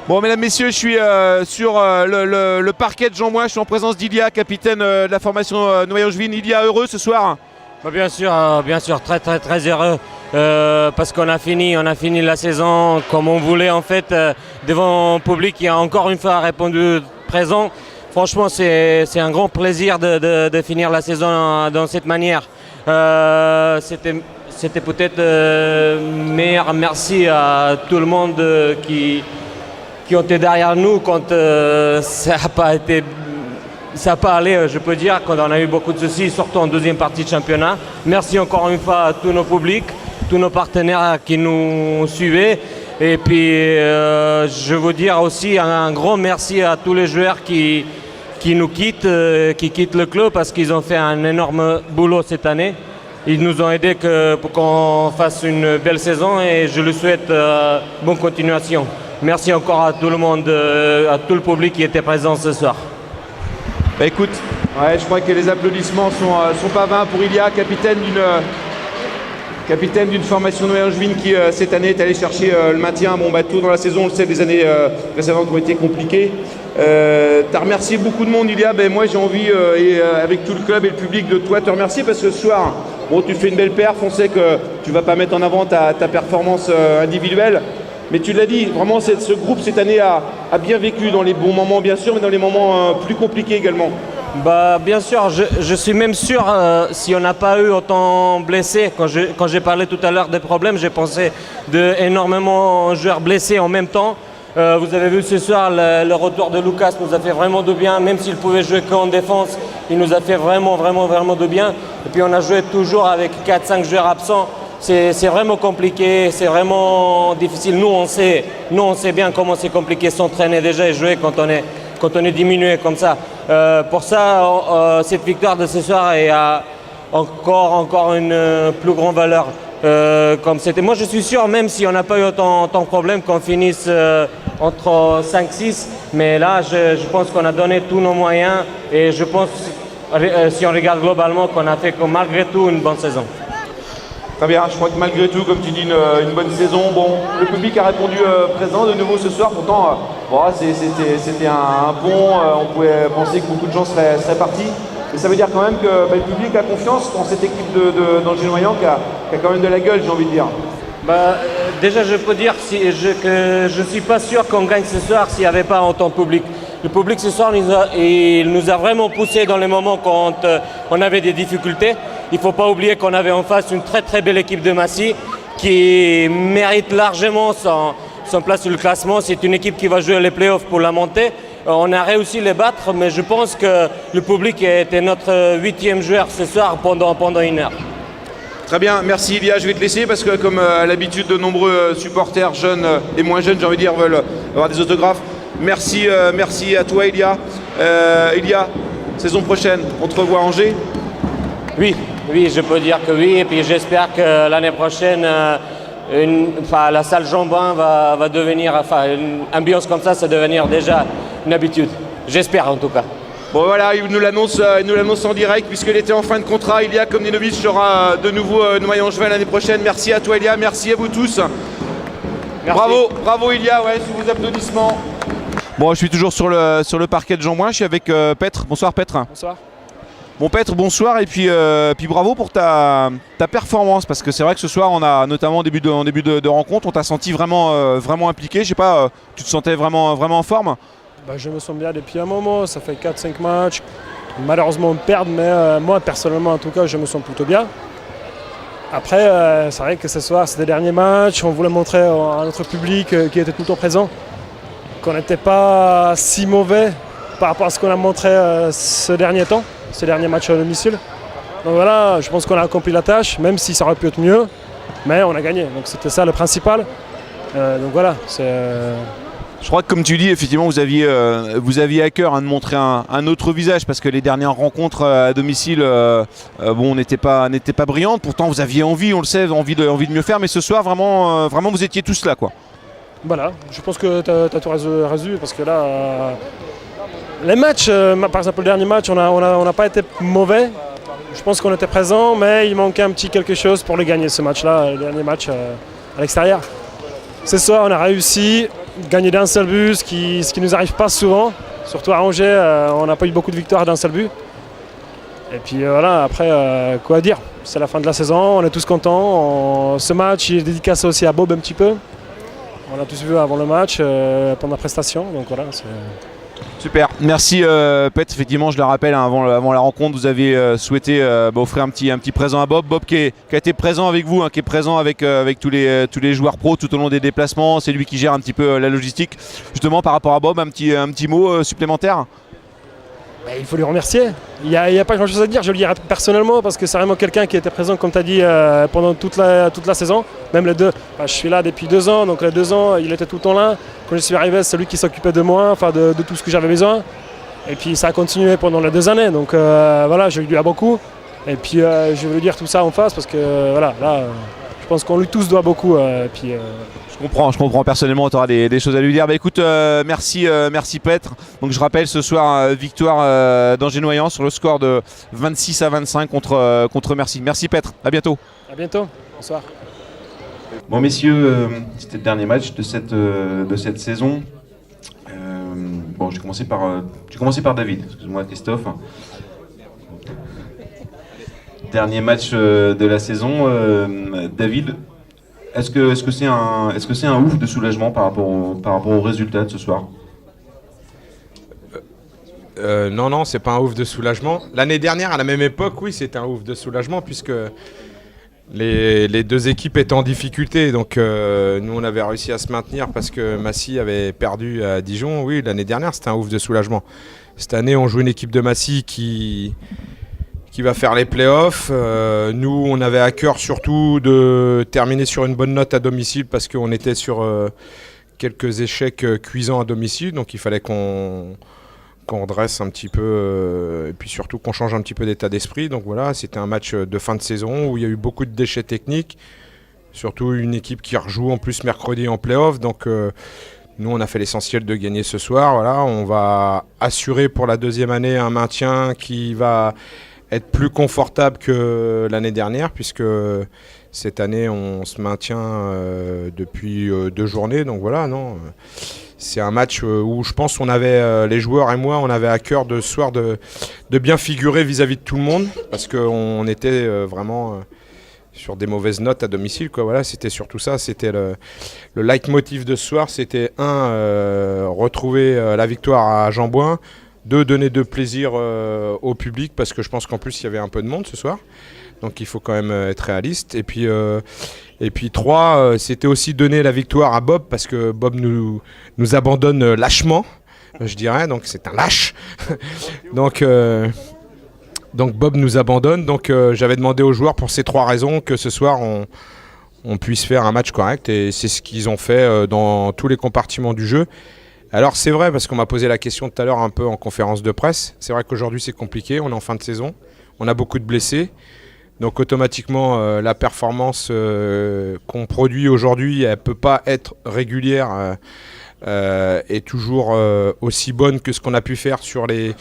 Bon, mesdames, messieurs, je suis sur le parquet de Jean Moin. Je suis en présence d'Ilia, capitaine de la formation Noyangeville. Ilia, heureux ce soir? Bien sûr, très heureux parce qu'on a fini la saison comme on voulait en fait devant un public qui a encore une fois répondu présent. Franchement, c'est un grand plaisir de finir la saison dans cette manière. C'était peut-être meilleur merci à tout le monde qui ont été derrière nous quand ça n'a pas allé, je peux dire, quand on a eu beaucoup de soucis, surtout en deuxième partie de championnat. Merci encore une fois à tous nos publics, tous nos partenaires qui nous suivaient. Et puis, je veux dire aussi un grand merci à tous les joueurs qui nous quittent, qui quittent le club parce qu'ils ont fait un énorme boulot cette année. Ils nous ont aidés pour qu'on fasse une belle saison et je leur souhaite bonne continuation. Merci encore à tout le monde, à tout le public qui était présent ce soir. Bah écoute, je crois que les applaudissements sont pas vains pour Ilia, capitaine d'une formation noyangeville qui cette année est allé chercher le maintien. Bon, tout dans la saison, on le sait, des années précédentes ont été compliquées. Tu as remercié beaucoup de monde, Ilia. Moi j'ai envie, avec tout le club et le public, de toi te remercier parce que ce soir, bon, tu fais une belle perf. On sait que tu ne vas pas mettre en avant ta performance individuelle. Mais tu l'as dit, vraiment ce groupe cette année a bien vécu dans les bons moments bien sûr, mais dans les moments plus compliqués également. Bien sûr, je suis même sûr, si on n'a pas eu autant blessés, quand j'ai parlé tout à l'heure des problèmes, j'ai pensé d'énormément de joueurs blessés en même temps. Vous avez vu ce soir, le retour de Lucas nous a fait vraiment de bien, même s'il pouvait jouer qu'en défense, il nous a fait vraiment de bien. Et puis on a joué toujours avec 4-5 joueurs absents. C'est vraiment compliqué, c'est vraiment difficile. Nous, on sait bien comment c'est compliqué s'entraîner déjà et jouer quand on est diminué comme ça. Pour ça, cette victoire de ce soir a encore une plus grande valeur. Comme c'était. Moi, je suis sûr, même si on n'a pas eu autant de problèmes, qu'on finisse entre 5-6. Mais là, je pense qu'on a donné tous nos moyens et je pense, si on regarde globalement, qu'on a fait malgré tout une bonne saison. Très bien, je crois que malgré tout, comme tu dis, une bonne saison. Bon, le public a répondu présent de nouveau ce soir. Pourtant, c'était un pont. On pouvait penser que beaucoup de gens seraient partis. Mais ça veut dire quand même que le public a confiance dans cette équipe d'Angers-Noyant qui a quand même de la gueule, j'ai envie de dire. Déjà, je peux dire que je ne suis pas sûr qu'on gagne ce soir s'il n'y avait pas autant de public. Le public ce soir, il nous a vraiment poussé dans les moments quand on avait des difficultés. Il ne faut pas oublier qu'on avait en face une très belle équipe de Massy qui mérite largement son place sur le classement. C'est une équipe qui va jouer les playoffs pour la montée. On a réussi à les battre, mais je pense que le public était notre 8e joueur ce soir pendant une heure. Très bien, merci Ilia. Je vais te laisser parce que comme à l'habitude, de nombreux supporters jeunes et moins jeunes, j'ai envie de dire, veulent avoir des autographes. Merci à toi Ilia. Ilia, saison prochaine, on te revoit à Angers? Oui, je peux dire que oui. Et puis j'espère que l'année prochaine, la salle Jean-Moin va devenir, une ambiance comme ça va devenir déjà une habitude. J'espère en tout cas. Bon voilà, il nous l'annonce en direct puisqu'il était en fin de contrat. Ilia Komnenovic sera de nouveau Noyangeville l'année prochaine. Merci à toi Ilia, merci à vous tous. Merci. Bravo Ilia, sous vos applaudissements. Bon, je suis toujours sur le parquet de Jean Moin. Je suis avec Petre. Bonsoir Petre. Bonsoir. Bon Petre, bonsoir et puis bravo pour ta performance parce que c'est vrai que ce soir on a notamment en début de rencontre on t'a senti vraiment impliqué. Je sais pas, tu te sentais vraiment en forme? Je me sens bien depuis un moment, ça fait 4-5 matchs. Malheureusement on perd, mais moi personnellement en tout cas je me sens plutôt bien. Après c'est vrai que ce soir c'est les derniers matchs, on voulait montrer à notre public qui était tout le temps présent qu'on n'était pas si mauvais par rapport à ce qu'on a montré ces derniers matchs à domicile. Donc voilà, je pense qu'on a accompli la tâche, même si ça aurait pu être mieux, mais on a gagné. Donc c'était ça le principal. Donc voilà, Je crois que comme tu dis, effectivement, vous aviez à cœur de montrer un autre visage parce que les dernières rencontres à domicile, n'étaient pas brillantes. Pourtant, vous aviez envie, on le sait, envie de mieux faire. Mais ce soir, vraiment, vous étiez tous là, quoi. Voilà, je pense que tu as tout résumé parce que là, les matchs, par exemple le dernier match, on n'a pas été mauvais. Je pense qu'on était présent, mais il manquait un petit quelque chose pour le gagner ce match-là, le dernier match à l'extérieur. Ce soir, on a réussi. gagner d'un seul but, ce qui nous arrive pas souvent. Surtout à Angers, on n'a pas eu beaucoup de victoires d'un seul but. Et puis voilà, après, quoi dire, c'est la fin de la saison, on est tous contents. Ce match, il est dédicacé aussi à Bob un petit peu. On l'a tous vu avant le match, pendant la prestation, donc voilà. Super, merci Pet. Effectivement, je le rappelle, hein, avant la rencontre, vous avez souhaité offrir un petit présent à Bob. Bob qui a été présent avec vous, hein, qui est présent avec tous les joueurs pros tout au long des déplacements. C'est lui qui gère un petit peu la logistique. Justement, par rapport à Bob, un petit mot supplémentaire. Il faut lui remercier. Il n'y a pas grand chose à dire, je le dirais personnellement parce que c'est vraiment quelqu'un qui était présent, comme tu as dit, pendant toute la saison. Même les deux. Je suis là depuis 2 ans, donc les 2 ans, il était tout le temps là. Quand je suis arrivé, c'est lui qui s'occupait de moi, de tout ce que j'avais besoin. Et puis ça a continué pendant les 2 années. Donc voilà, je lui dois beaucoup. Et puis je veux lui dire tout ça en face parce que voilà, là, je pense qu'on lui tous doit beaucoup. Je comprends. Personnellement, tu auras des choses à lui dire. Écoute, merci Petre. Donc je rappelle ce soir victoire d'Angers-Noyant sur le score de 26-25 contre Merci. Merci Petre. À bientôt. À bientôt. Bonsoir. Bon messieurs, c'était le dernier match de cette saison. Bon, j'ai commencé par David. Excuse-moi Christophe. Dernier match de la saison. David. Est-ce que c'est un ouf de soulagement par rapport au résultat de ce soir ? Non, c'est pas un ouf de soulagement. L'année dernière, à la même époque, oui, c'était un ouf de soulagement puisque les 2 équipes étaient en difficulté. Donc nous, on avait réussi à se maintenir parce que Massy avait perdu à Dijon. Oui, l'année dernière, c'était un ouf de soulagement. Cette année, on joue une équipe de Massy qui va faire les playoffs. Nous, on avait à cœur surtout de terminer sur une bonne note à domicile parce qu'on était sur quelques échecs cuisants à domicile. Donc il fallait qu'on redresse un petit peu et puis surtout qu'on change un petit peu d'état d'esprit. Donc voilà, c'était un match de fin de saison où il y a eu beaucoup de déchets techniques. Surtout une équipe qui rejoue en plus mercredi en playoff. Donc nous, on a fait l'essentiel de gagner ce soir. Voilà, on va assurer pour la 2e année un maintien qui va être plus confortable que l'année dernière puisque cette année on se maintient depuis 2 journées, donc voilà, non, c'est un match où je pense qu'on avait, les joueurs et moi, on avait à cœur de ce soir de bien figurer vis-à-vis de tout le monde parce qu'on était vraiment sur des mauvaises notes à domicile, quoi. Voilà, c'était surtout ça, c'était le leitmotiv de ce soir, c'était retrouver la victoire à Jean-Bouin, 2, donner de plaisir au public parce que je pense qu'en plus il y avait un peu de monde ce soir, donc il faut quand même être réaliste. Et puis 3, c'était aussi donner la victoire à Bob parce que Bob nous abandonne lâchement, je dirais, donc c'est un lâche. donc Bob nous abandonne, donc j'avais demandé aux joueurs pour ces 3 raisons que ce soir on puisse faire un match correct et c'est ce qu'ils ont fait dans tous les compartiments du jeu. Alors c'est vrai, parce qu'on m'a posé la question tout à l'heure un peu en conférence de presse, c'est vrai qu'aujourd'hui c'est compliqué, on est en fin de saison, on a beaucoup de blessés, donc automatiquement la performance qu'on produit aujourd'hui, elle ne peut pas être régulière et toujours aussi bonne que ce qu'on a pu faire sur les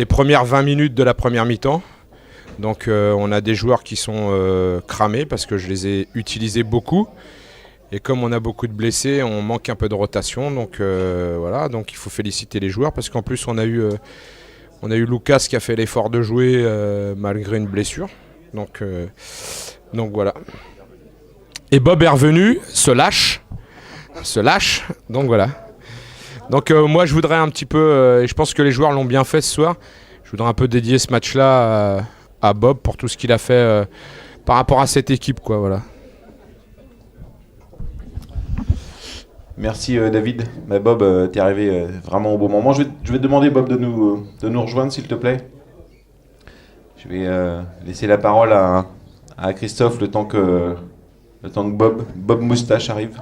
premières 20 minutes de la première mi-temps. Donc on a des joueurs qui sont cramés parce que je les ai utilisés beaucoup. Et comme on a beaucoup de blessés, on manque un peu de rotation. Donc voilà, donc il faut féliciter les joueurs parce qu'en plus on a eu Lucas qui a fait l'effort de jouer malgré une blessure. Donc voilà. Et Bob est revenu, se lâche. Donc voilà. Donc moi je voudrais un petit peu, et je pense que les joueurs l'ont bien fait ce soir, je voudrais un peu dédier ce match-là à Bob pour tout ce qu'il a fait par rapport à cette équipe, quoi, voilà. Merci David. Bob, t'es arrivé vraiment au bon moment. Je vais te demander, Bob, de nous rejoindre, s'il te plaît. Je vais laisser la parole à Christophe le temps que Bob Moustache arrive.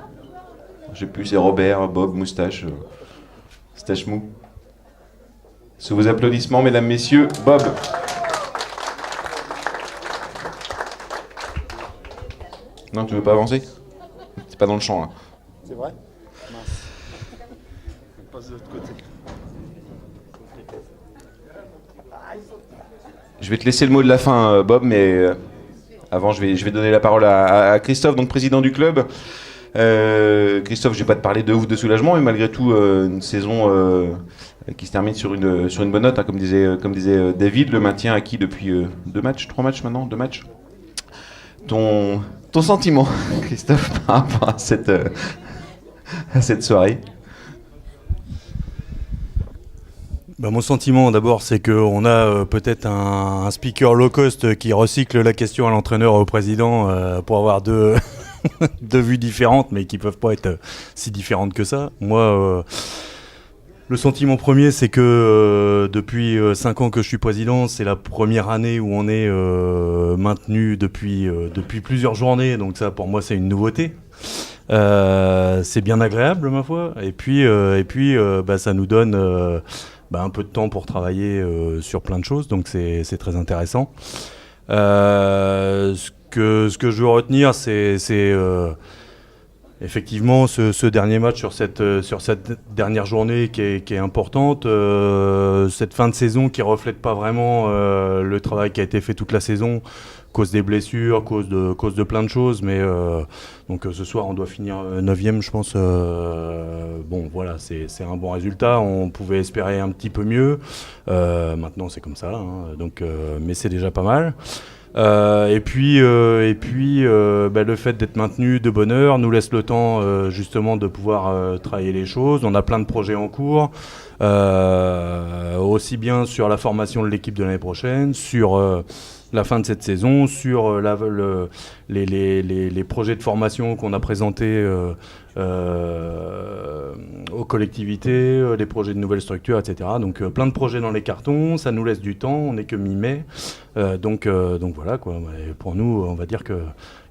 Je sais plus, c'est Robert, Bob Moustache, Stache Mou. Sous vos applaudissements, mesdames, messieurs, Bob. Non, tu veux pas avancer ? C'est pas dans le champ, là. C'est vrai ? Mince. On passe de l'autre côté. Je vais te laisser le mot de la fin, Bob, mais avant, je vais donner la parole à Christophe, donc président du club. Christophe, je vais pas te parler de ouf de soulagement, mais malgré tout, une saison qui se termine sur une bonne note, hein, comme disait David, le maintien acquis depuis 3 matchs maintenant, 2 matchs. Ton sentiment, Christophe, par rapport à cette soirée? Mon sentiment d'abord, c'est qu'on a peut-être un speaker low cost qui recycle la question à l'entraîneur et au président pour avoir deux vues différentes, mais qui peuvent pas être si différentes que ça. Moi, le sentiment premier, c'est que depuis 5 ans que je suis président, c'est la première année où on est maintenu depuis plusieurs journées, donc ça pour moi c'est une nouveauté. C'est bien agréable ma foi, et puis ça nous donne un peu de temps pour travailler sur plein de choses, donc c'est très intéressant. Ce que je veux retenir, c'est effectivement ce dernier match sur cette dernière journée qui est importante, cette fin de saison qui reflète pas vraiment le travail qui a été fait toute la saison, cause des blessures, cause de plein de choses, mais donc ce soir on doit finir 9e, je pense. Bon voilà, c'est un bon résultat, on pouvait espérer un petit peu mieux, maintenant c'est comme ça, hein, donc, mais c'est déjà pas mal. Et puis le fait d'être maintenu de bonne heure nous laisse le temps justement de pouvoir travailler les choses. On a plein de projets en cours, aussi bien sur la formation de l'équipe de l'année prochaine, sur la fin de cette saison, sur les projets de formation qu'on a présentés aux collectivités, les projets de nouvelles structures, etc. Donc plein de projets dans les cartons, ça nous laisse du temps, on n'est que mi-mai, donc voilà quoi. Et pour nous, on va dire que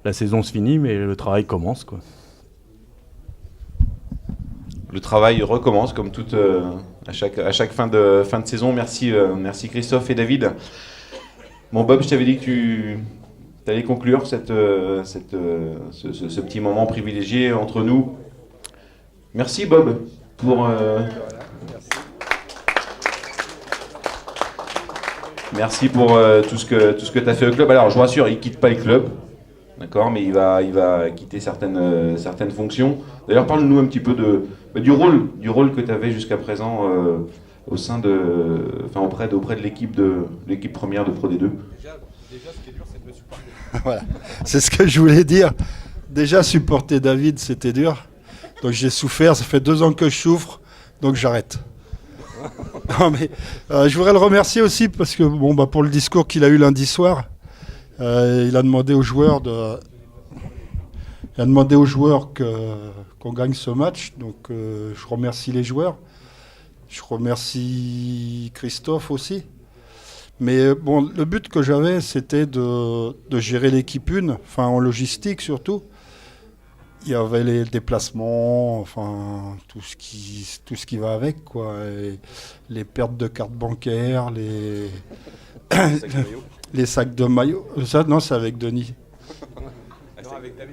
la saison se finit, mais le travail commence quoi. Le travail recommence comme toute à chaque fin de saison. Merci Christophe et David. Bon Bob, je t'avais dit que tu allais conclure ce petit moment privilégié entre nous. Merci Bob pour merci pour tout ce que tu as fait au club. Alors je vous rassure, il quitte pas le club, d'accord, mais il va quitter certaines fonctions. D'ailleurs, parle-nous un petit peu du rôle que tu avais jusqu'à présent au sein auprès de l'équipe première de Pro D2. Déjà, ce qui est dur, c'est de me supporter. Voilà, c'est ce que je voulais dire. Déjà, supporter David, c'était dur. Donc j'ai souffert, ça fait 2 ans que je souffre, donc j'arrête. Non, mais, je voudrais le remercier aussi parce que pour le discours qu'il a eu lundi soir, il a demandé aux joueurs qu'on gagne ce match. Donc je remercie les joueurs. Je remercie Christophe aussi. Mais le but que j'avais, c'était de gérer l'équipe 1, en logistique surtout. Il y avait les déplacements, tout ce qui va avec, quoi. Et les pertes de cartes bancaires, les sacs de maillots. Ça, non, c'est avec Denis.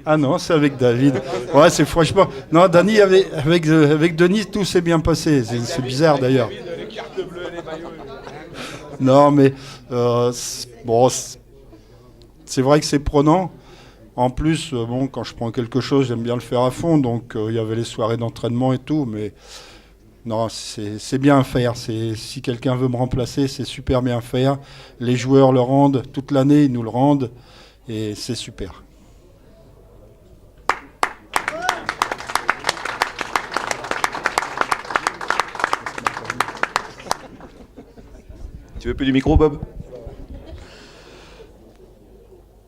Ah non, c'est avec David. Ouais, c'est franchement... Non, Denis, avec Denis, tout s'est bien passé. C'est bizarre, d'ailleurs. Non, mais... c'est vrai que c'est prenant. En plus, quand je prends quelque chose, j'aime bien le faire à fond. Donc, il y avait les soirées d'entraînement et tout. Mais non, c'est bien à faire. Si quelqu'un veut me remplacer, c'est super bien à faire. Les joueurs le rendent. Toute l'année, ils nous le rendent. Et c'est super. Tu veux plus du micro, Bob ?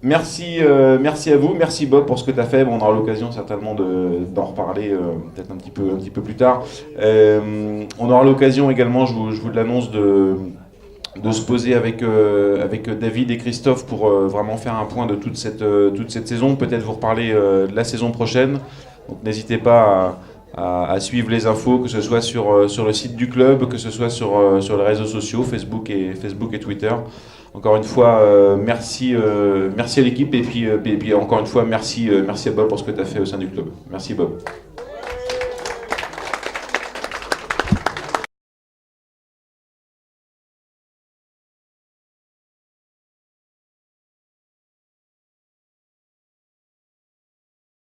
Merci à vous, merci Bob pour ce que tu as fait. On aura l'occasion certainement d'en reparler peut-être un petit peu plus tard. On aura l'occasion également, je vous l'annonce, de se poser avec David et Christophe pour vraiment faire un point de toute cette saison, peut-être vous reparler de la saison prochaine. Donc n'hésitez pas à suivre les infos, que ce soit sur le site du club, que ce soit sur les réseaux sociaux, Facebook et Twitter. Encore une fois, merci à l'équipe et puis encore une fois, merci à Bob pour ce que tu as fait au sein du club. Merci Bob.